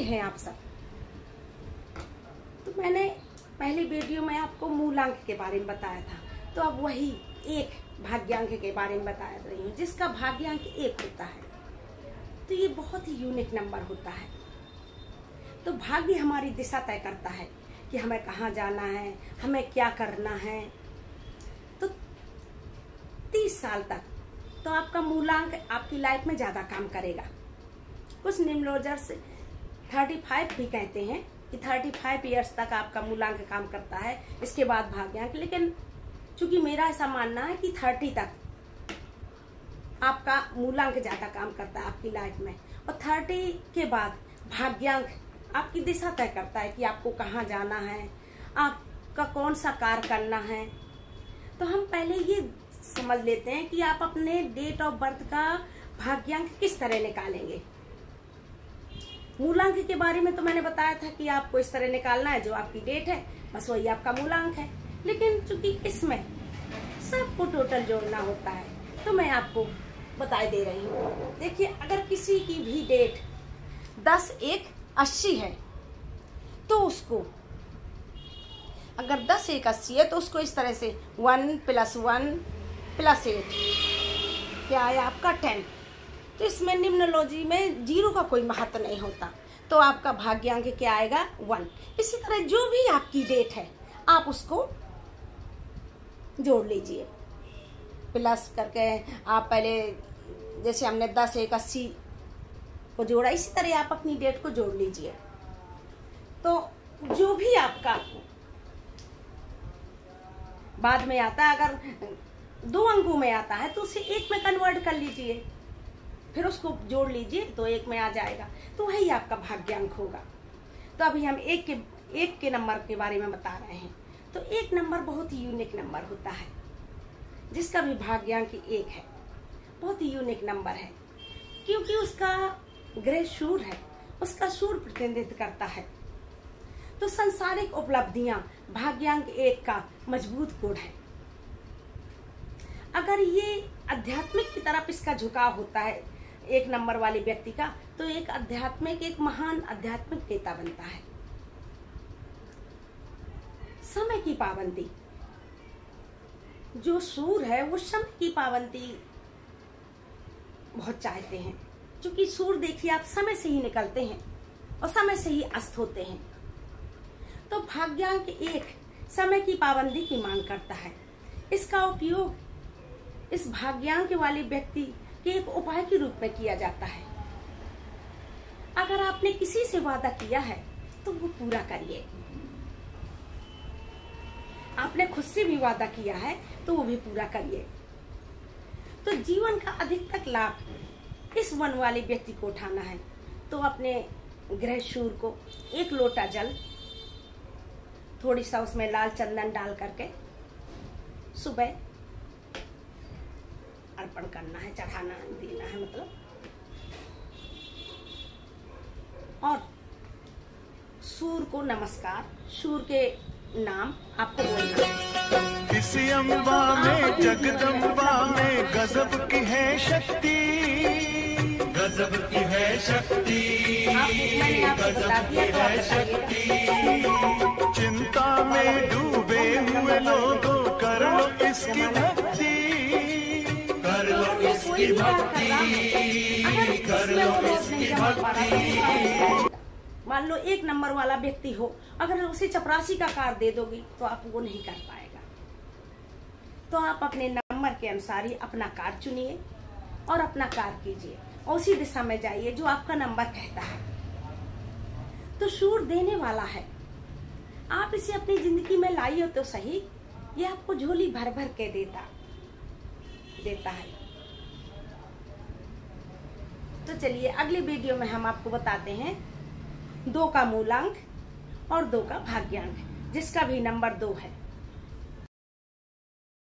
हैं आप सब। तो मैंने पहली वीडियो में आपको मूलांक के बारे में बताया था, तो अब वही एक भाग्यांक के बारे में बता रही हूँ, जिसका भाग्यांक 1 होता है। तो ये बहुत ही यूनिक नंबर होता है। तो भाग्य हमारी दिशा तय करता है कि हमें कहाँ जाना है, हमें क्या करना है। तो 30 साल तक तो आपका मूलांक आपकी लाइफ में ज्यादा काम करेगा। कुछ न्यूमरोलॉजर्स 35 भी कहते हैं कि 35 ईयर्स तक आपका मूलांक काम करता है, इसके बाद भाग्यांक। लेकिन चूंकि मेरा ऐसा मानना है कि 30 तक आपका मूलांक ज्यादा काम करता है आपकी लाइफ में, और 30 के बाद भाग्यांक आपकी दिशा तय करता है कि आपको कहाँ जाना है, आपका कौन सा कार्य करना है। तो हम पहले ये समझ लेते हैं कि आप अपने डेट ऑफ बर्थ का भाग्यांक किस तरह निकालेंगे। मूलांक के बारे में तो मैंने बताया था कि आपको इस तरह निकालना है, जो आपकी डेट है बस वही आपका मूलांक है। लेकिन चूंकि इसमें सबको टोटल जोड़ना होता है, तो मैं आपको बता दे रही हूँ। देखिए, अगर किसी की भी डेट 10-1-80 है, तो उसको अगर 10-1-80 है तो उसको इस तरह से 1 + 1 + 8 क्या है आपका 10। तो इसमें निम्नोलॉजी में 0 का कोई महत्व नहीं होता, तो आपका भाग्यांक क्या आएगा 1। इसी तरह जो भी आपकी डेट है आप उसको जोड़ लीजिए, प्लस करके। आप पहले जैसे हमने 10-1-80 को जोड़ा, इसी तरह आप अपनी डेट को जोड़ लीजिए। तो जो भी आपका बाद में आता है, अगर 2 अंकों में आता है तो उसे 1 में कन्वर्ट कर लीजिए, फिर उसको जोड़ लीजिए तो 1 में आ जाएगा, तो वही आपका भाग्यांक होगा। तो अभी हम एक के नंबर के बारे में बता रहे हैं। तो 1 नंबर बहुत ही यूनिक नंबर होता है, जिसका भी भाग्यांक 1 है। बहुत ही यूनिक नंबर है, क्योंकि उसका ग्रह सूर्य है, उसका सूर्य प्रतिनिधित्व करता है। तो सांसारिक उपलब्धियां भाग्यांक 1 का मजबूत गुण है। अगर ये आध्यात्मिक की तरफ इसका झुकाव होता है 1 नंबर वाले व्यक्ति का, तो एक महान आध्यात्मिक नेता बनता है। समय की पाबंदी, जो सूर्य है वो समय की पाबंदी बहुत चाहते हैं, क्योंकि सूर्य देखिए आप समय से ही निकलते हैं और समय से ही अस्त होते हैं। तो भाग्यांक 1 समय की पाबंदी की मांग करता है। इसका उपयोग इस भाग्यांक वाले व्यक्ति के एक उपाय के रूप में किया जाता है। अगर आपने किसी से वादा किया है तो वो पूरा करिए। आपने खुद से भी वादा किया है तो वो भी पूरा करिए। तो जीवन का अधिकतम लाभ इस वन वाले व्यक्ति को उठाना है, तो अपने ग्रह सूर्य को 1 लोटा जल, थोड़ी सा उसमें लाल चंदन डाल करके सुबह अर्पण करना है, चढ़ाना है, देना है मतलब। और सूर्य को नमस्कार, सूर्य के नाम आपको बोलना है। इसी अम्बा में जगदम्बा में गजब की है शक्ति, गजब की है शक्ति, गजब की है शक्ति। चिंता में डूबे हुए लोगों कर लो इसकी भक्ति, कर लो इसकी भक्ति, कर लो इसकी भक्ति। मान लो 1 नंबर वाला व्यक्ति हो, अगर उसे चपरासी का कार्य दे दोगी तो आप वो नहीं कर पाएगा। तो आप अपने नंबर के अनुसार ही अपना कार्य चुनिए और अपना कार्य कीजिए, और उसी दिशा में जाइए जो आपका नंबर कहता है। तो सूर्य देने वाला है, आप इसे अपनी जिंदगी में लाइए तो सही, ये आपको झोली भर भर के देता है। तो चलिए अगली वीडियो में हम आपको बताते हैं 2 का मूलांक और 2 का भाग्यांक, जिसका भी नंबर 2 है।